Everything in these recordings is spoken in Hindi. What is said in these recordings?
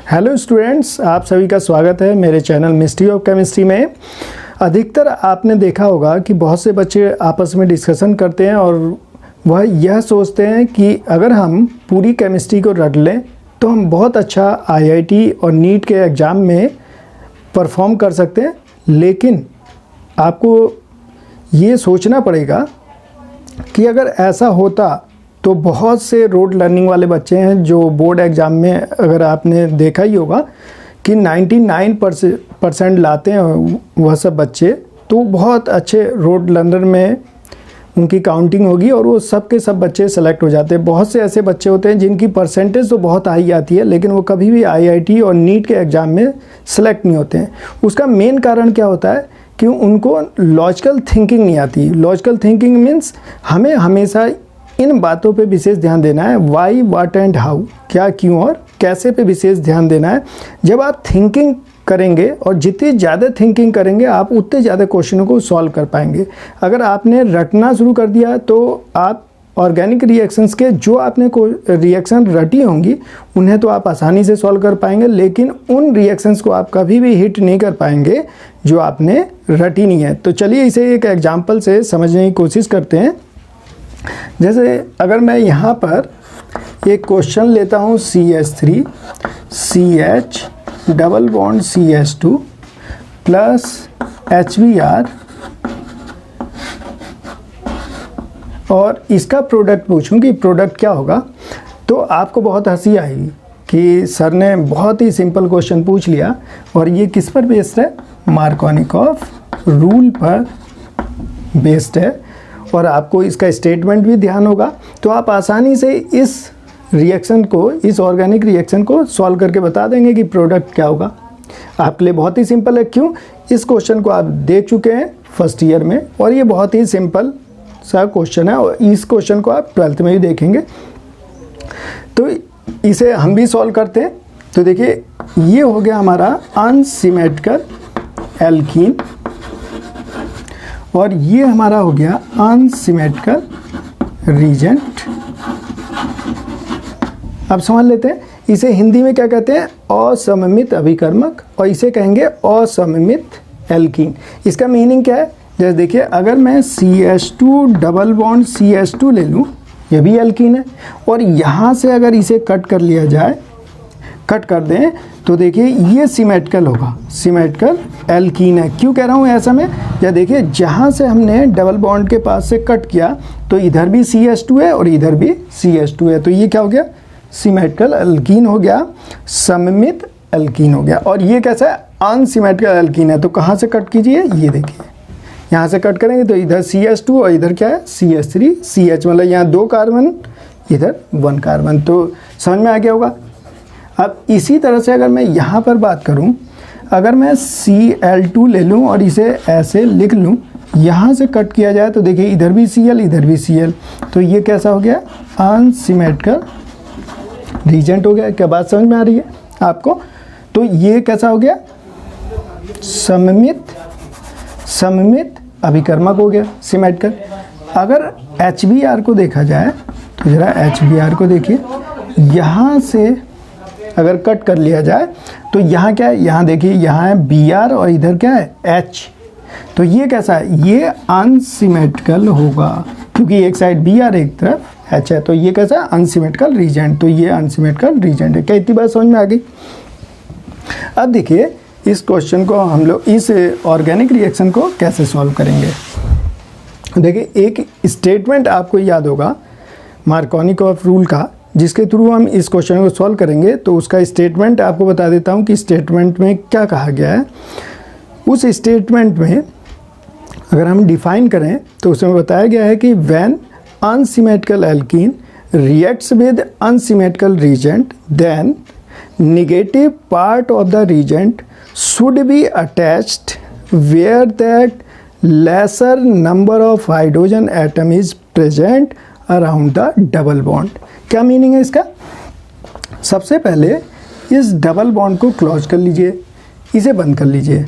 हेलो स्टूडेंट्स, आप सभी का स्वागत है मेरे चैनल मिस्ट्री ऑफ केमिस्ट्री में। अधिकतर आपने देखा होगा कि बहुत से बच्चे आपस में डिस्कशन करते हैं और वह यह सोचते हैं कि अगर हम पूरी केमिस्ट्री को रट लें तो हम बहुत अच्छा आईआईटी और नीट के एग्ज़ाम में परफॉर्म कर सकते हैं। लेकिन आपको ये सोचना पड़ेगा कि अगर ऐसा होता तो बहुत से रोड लर्निंग वाले बच्चे हैं जो बोर्ड एग्ज़ाम में, अगर आपने देखा ही होगा कि 99% लाते हैं वह सब बच्चे, तो बहुत अच्छे रोड लर्नर में उनकी काउंटिंग होगी और वो सब के सब बच्चे सेलेक्ट हो जाते हैं। बहुत से ऐसे बच्चे होते हैं जिनकी परसेंटेज तो बहुत हाई आती है लेकिन वो कभी भी आईआईटी और नीट के एग्ज़ाम में सेलेक्ट नहीं होते हैं। उसका मेन कारण क्या होता है कि उनको लॉजिकल थिंकिंग नहीं आती। लॉजिकल थिंकिंग मीन्स हमें हमेशा इन बातों पे विशेष ध्यान देना है, वाई, व्हाट एंड हाउ, क्या, क्यों और कैसे पे विशेष ध्यान देना है। जब आप थिंकिंग करेंगे और जितनी ज़्यादा थिंकिंग करेंगे आप उतने ज़्यादा क्वेश्चनों को सॉल्व कर पाएंगे। अगर आपने रटना शुरू कर दिया तो आप ऑर्गेनिक रिएक्शंस के जो आपने रिएक्शन रटी होंगी उन्हें तो आप आसानी से सॉल्व कर पाएंगे, लेकिन उन रिएक्शंस को आप कभी भी हिट नहीं कर पाएंगे जो आपने रटी नहीं है। तो चलिए इसे एक एग्जाम्पल से समझने की कोशिश करते हैं। जैसे अगर मैं यहाँ पर एक क्वेश्चन लेता हूँ CH3 CH double bond CH2 plus HBr और इसका प्रोडक्ट पूछूं कि प्रोडक्ट क्या होगा, तो आपको बहुत हंसी आएगी कि सर ने बहुत ही सिंपल क्वेश्चन पूछ लिया और ये किस पर बेस्ड है, मार्कोनिकॉफ रूल पर बेस्ड है और आपको इसका स्टेटमेंट भी ध्यान होगा। तो आप आसानी से इस रिएक्शन को, इस ऑर्गेनिक रिएक्शन को सॉल्व करके बता देंगे कि प्रोडक्ट क्या होगा। आपके लिए बहुत ही सिंपल है। क्यों? इस क्वेश्चन को आप देख चुके हैं फर्स्ट ईयर में और ये बहुत ही सिंपल सा क्वेश्चन है और इस क्वेश्चन को आप 12th में भी देखेंगे। तो इसे हम भी सॉल्व करते हैं। तो देखिए ये हो गया हमारा अनसिमेट्रिकल एल्कीन और ये हमारा हो गया अनसिमेट्रिकल रीजेंट। अब समझ लेते हैं इसे हिंदी में क्या कहते हैं, असममित अभिकर्मक, और इसे कहेंगे असममित एल्कीन। इसका मीनिंग क्या है, जैसे देखिए अगर मैं CH2 डबल बॉन्ड CH2 ले लूँ, ये भी एल्कीन है, और यहाँ से अगर इसे कट कर लिया जाए, कट कर दें तो देखिए ये सिमेट्रिकल होगा, सिमेट्रिकल एल्कीन है। क्यों कह रहा हूँ ऐसा में, या देखिए जहाँ से हमने डबल बॉन्ड के पास से कट किया तो इधर भी CH2 है और इधर भी CH2 है, तो ये क्या हो गया, सिमेट्रिकल एल्कीन हो गया, सममित एल्कीन हो गया। और ये कैसा है, अनसिमेट्रिकल एल्कीन है। तो कहाँ से कट कीजिए, ये देखिए यहाँ से कट करेंगे तो इधर CH2 और इधर क्या है CH3 CH, मतलब यहाँ 2 कार्बन इधर 1 कार्बन। तो समझ में आ गया होगा। अब इसी तरह से अगर मैं यहाँ पर बात करूँ, अगर मैं Cl2 ले लूँ और इसे ऐसे लिख लूँ, यहाँ से कट किया जाए तो देखिए इधर भी Cl इधर भी Cl, तो ये कैसा हो गया, अनसिमेट्रिकल रीजेंट हो गया। क्या बात समझ में आ रही है आपको? तो ये कैसा हो गया, सममित अभिकर्मक हो गया, सिमेट्रिकल। अगर HBr को देखा जाए तो जरा HBr को देखिए, यहाँ से अगर कट कर लिया जाए तो यहाँ क्या है, यहाँ देखिए यहाँ है Br और इधर क्या है H, तो ये कैसा है, ये अनसिमेट्रिकल होगा क्योंकि एक साइड Br एक तरफ H है, तो ये कैसा है, अनसिमेट्रिकल रीजेंट। तो ये अनसिमेट्रिकल रीजेंट है। क्या इतनी बात समझ में आ गई? अब देखिए इस क्वेश्चन को हम लोग, इस ऑर्गेनिक रिएक्शन को कैसे सॉल्व करेंगे। देखिए एक स्टेटमेंट आपको याद होगा मार्कोनिकॉफ रूल का, जिसके थ्रू हम इस क्वेश्चन को सॉल्व करेंगे। तो उसका स्टेटमेंट आपको बता देता हूँ कि स्टेटमेंट में क्या कहा गया है। उस स्टेटमेंट में अगर हम डिफाइन करें तो उसमें बताया गया है कि when unsymmetrical alkene reacts with unsymmetrical reagent then negative part of the reagent should be attached where that lesser number of hydrogen atom is present around the double bond। क्या मीनिंग है इसका? सबसे पहले इस डबल बॉन्ड को क्लोज कर लीजिए, इसे बंद कर लीजिए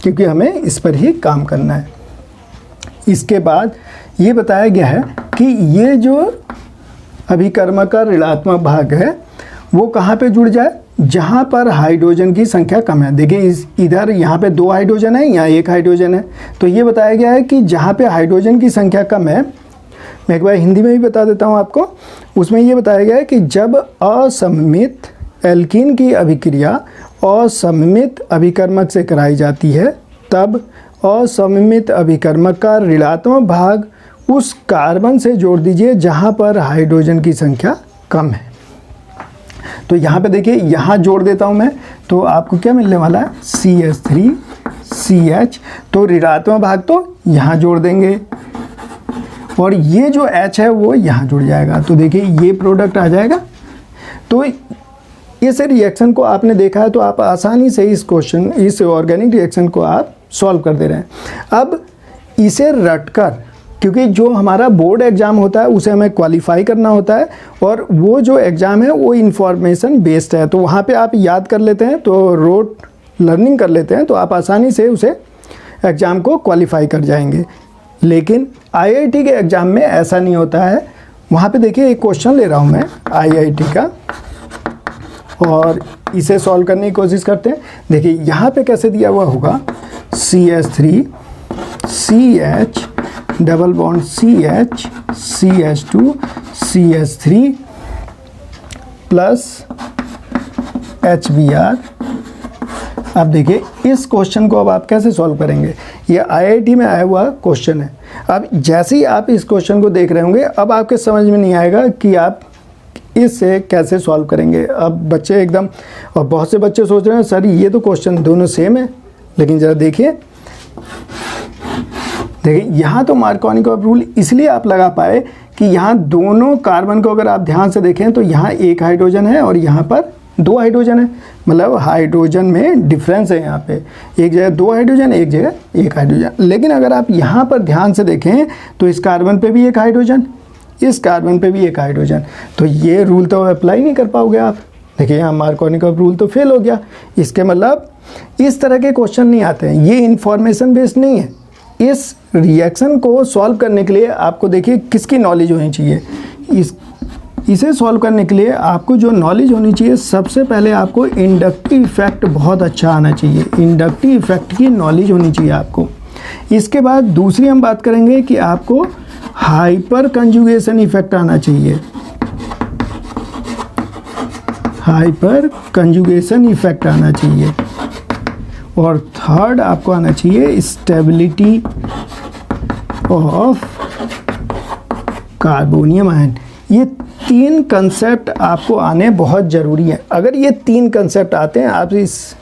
क्योंकि हमें इस पर ही काम करना है। इसके बाद ये बताया गया है कि ये जो अभिकर्मक का ऋणात्मक भाग है वो कहाँ पे जुड़ जाए, जहाँ पर हाइड्रोजन की संख्या कम है। देखिए इधर यहाँ पे 2 हाइड्रोजन है, यहाँ 1 हाइड्रोजन है। तो ये बताया गया है कि जहाँ पे हाइड्रोजन की संख्या कम है, मैं एक बार हिंदी में भी बता देता हूँ आपको। उसमें ये बताया गया है कि जब असममित एल्कीन की अभिक्रिया असममित अभिकर्मक से कराई जाती है, तब असममित अभिकर्मक का ऋणात्मक भाग उस कार्बन से जोड़ दीजिए जहाँ पर हाइड्रोजन की संख्या कम है। तो यहाँ पे देखिए, यहाँ जोड़ देता हूँ मैं, तो आपको क्या मिलने वाला है, CH3CH। तो ऋणात्मक भाग तो यहाँ जोड़ देंगे और ये जो H है वो यहाँ जुड़ जाएगा। तो देखिए ये प्रोडक्ट आ जाएगा। तो इस रिएक्शन को आपने देखा है तो आप आसानी से इस ऑर्गेनिक रिएक्शन को आप सॉल्व कर दे रहे हैं। अब इसे रटकर, क्योंकि जो हमारा बोर्ड एग्ज़ाम होता है उसे हमें क्वालिफाई करना होता है और वो जो एग्ज़ाम है वो इन्फॉर्मेशन बेस्ड है, तो वहाँ पे आप याद कर लेते हैं, तो रोट लर्निंग कर लेते हैं, तो आप आसानी से उसे एग्ज़ाम को क्वालिफाई कर जाएंगे। लेकिन IIT के एग्ज़ाम में ऐसा नहीं होता है। वहाँ पे देखिए एक क्वेश्चन ले रहा हूँ मैं IIT का और इसे सॉल्व करने की कोशिश करते हैं। देखिए यहाँ पे कैसे दिया हुआ होगा, CH3 CH double bond CH CH2 CH3 plus HBr। अब देखिए इस क्वेश्चन को अब आप कैसे सॉल्व करेंगे, ये IIT में आया हुआ क्वेश्चन है। अब जैसे ही आप इस क्वेश्चन को देख रहे होंगे, अब आपके समझ में नहीं आएगा कि आप इससे कैसे सॉल्व करेंगे। अब बच्चे एकदम, और बहुत से बच्चे सोच रहे हैं सर ये तो क्वेश्चन दोनों सेम है, लेकिन ज़रा देखिए यहाँ तो मार्कोनिकॉफ रूल इसलिए आप लगा पाए कि यहाँ दोनों कार्बन को अगर आप ध्यान से देखें तो यहाँ 1 हाइड्रोजन है और यहाँ पर 2 हाइड्रोजन है, मतलब हाइड्रोजन में डिफरेंस है। यहाँ पे एक जगह 2 हाइड्रोजन, एक जगह 1 हाइड्रोजन। लेकिन अगर आप यहाँ पर ध्यान से देखें तो इस कार्बन पे भी 1 हाइड्रोजन, इस कार्बन पे भी 1 हाइड्रोजन, तो ये रूल तो अप्लाई नहीं कर पाओगे आप। देखिए यहाँ मार्कोनिकॉफ रूल तो फेल हो गया। इसके मतलब इस तरह के क्वेश्चन नहीं आते हैं, ये इन्फॉर्मेशन बेस्ड नहीं है। इस रिएक्शन को सॉल्व करने के लिए आपको देखिए किसकी नॉलेज होनी चाहिए। इसे सॉल्व करने के लिए आपको जो नॉलेज होनी चाहिए, सबसे पहले आपको इंडक्टिव इफेक्ट बहुत अच्छा आना चाहिए। इंडक्टिव इफेक्ट की नॉलेज होनी चाहिए आपको। इसके बाद दूसरी हम बात करेंगे कि आपको हाइपर कंजुगेशन इफेक्ट आना चाहिए। हाइपर कंजुगेशन इफेक्ट आना चाहिए। और थर्ड आपको आना चाहिए स्टेबिलिटी ऑफ कार्बोनियम आयन। ये 3 कंसेप्ट आपको आने बहुत ज़रूरी है। अगर ये 3 कंसेप्ट आते हैं, आप इस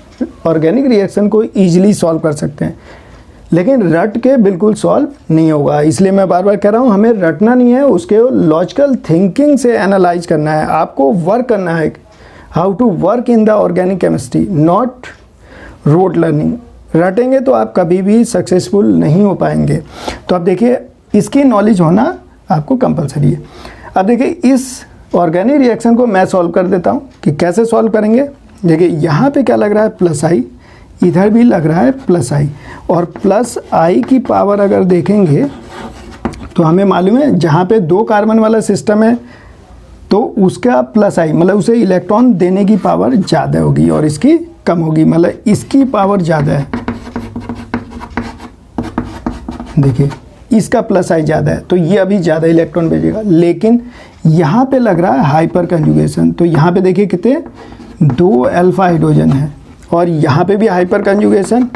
ऑर्गेनिक रिएक्शन को ईजिली सॉल्व कर सकते हैं। लेकिन रट के बिल्कुल सॉल्व नहीं होगा, इसलिए मैं बार बार कह रहा हूँ, हमें रटना नहीं है, उसके लॉजिकल थिंकिंग से एनालाइज करना है। आपको वर्क करना है, how to work in the organic chemistry, not rote learning. रटेंगे तो आप कभी भी सक्सेसफुल नहीं हो पाएंगे। तो अब देखिए इसकी नॉलेज होना आपको कंपलसरी है। अब देखिए इस ऑर्गेनिक रिएक्शन को मैं सॉल्व कर देता हूँ कि कैसे सॉल्व करेंगे। देखिए यहाँ पे क्या लग रहा है, +i, इधर भी लग रहा है +i, और +i की पावर अगर देखेंगे तो हमें मालूम है जहाँ पे 2 कार्बन वाला सिस्टम है तो उसका +i मतलब उसे इलेक्ट्रॉन देने की पावर ज़्यादा होगी और इसकी कम होगी, मतलब इसकी पावर ज़्यादा है। देखिए इसका +i ज़्यादा है तो ये अभी ज़्यादा इलेक्ट्रॉन भेजेगा। लेकिन यहाँ पे लग रहा है हाइपर कंजुगेशन, तो यहाँ पे देखिए कितने 2 अल्फा हाइड्रोजन है और यहाँ पे भी हाइपर कंजुगेशन,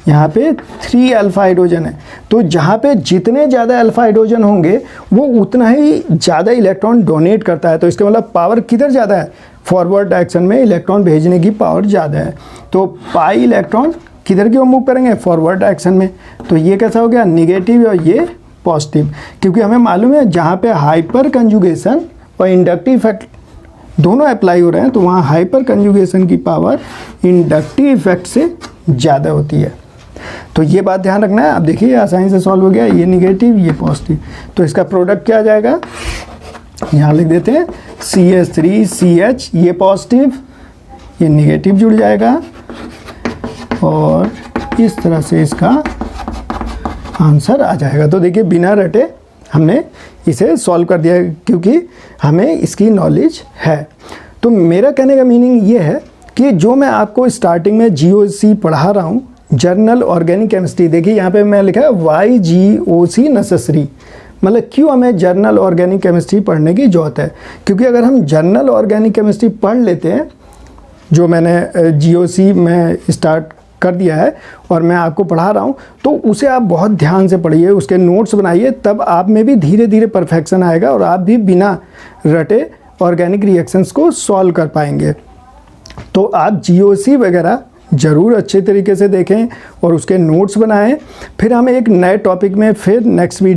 यहाँ पे 3 अल्फा हाइड्रोजन है। तो जहाँ पे जितने ज़्यादा अल्फा हाइड्रोजन होंगे वो उतना ही ज़्यादा इलेक्ट्रॉन डोनेट करता है। तो इसका मतलब पावर किधर ज़्यादा है, फॉरवर्ड डायरेक्शन में इलेक्ट्रॉन भेजने की पावर ज़्यादा है। तो पाई इलेक्ट्रॉन किधर की ओर मूव करेंगे, फॉरवर्ड डायरेक्शन में। तो ये कैसा हो गया, निगेटिव, और ये पॉजिटिव, क्योंकि हमें मालूम है जहाँ पे हाइपर कंजुगेशन और इंडक्टिव इफेक्ट दोनों अप्लाई हो रहे हैं तो वहाँ हाइपर कंजुगेशन की पावर इंडक्टिव इफेक्ट से ज़्यादा होती है। तो ये बात ध्यान रखना है। अब देखिए आसानी से सॉल्व हो गया, ये निगेटिव ये पॉजिटिव, तो इसका प्रोडक्ट क्या आ जाएगा, यहाँ लिख देते हैं CH3CH, ये पॉजिटिव ये निगेटिव जुड़ जाएगा और इस तरह से इसका आंसर आ जाएगा। तो देखिए बिना रटे हमने इसे सॉल्व कर दिया क्योंकि हमें इसकी नॉलेज है। तो मेरा कहने का मीनिंग ये है कि जो मैं आपको स्टार्टिंग में GOC पढ़ा रहा हूँ, जर्नल ऑर्गेनिक केमिस्ट्री, देखिए यहाँ पे मैं लिखा है YGOC नेसेसरी, मतलब क्यों हमें जर्नल ऑर्गेनिक केमिस्ट्री पढ़ने की ज़रूरत है। क्योंकि अगर हम जर्नल ऑर्गेनिक केमिस्ट्री पढ़ लेते हैं, जो मैंने GOC में स्टार्ट कर दिया है और मैं आपको पढ़ा रहा हूँ, तो उसे आप बहुत ध्यान से पढ़िए, उसके नोट्स बनाइए, तब आप में भी धीरे धीरे परफेक्शन आएगा और आप भी बिना रटे ऑर्गेनिक रिएक्शंस को सॉल्व कर पाएंगे। तो आप GOC वगैरह ज़रूर अच्छे तरीके से देखें और उसके नोट्स बनाएं। फिर हम एक नए टॉपिक में फिर नेक्स्ट वीडियो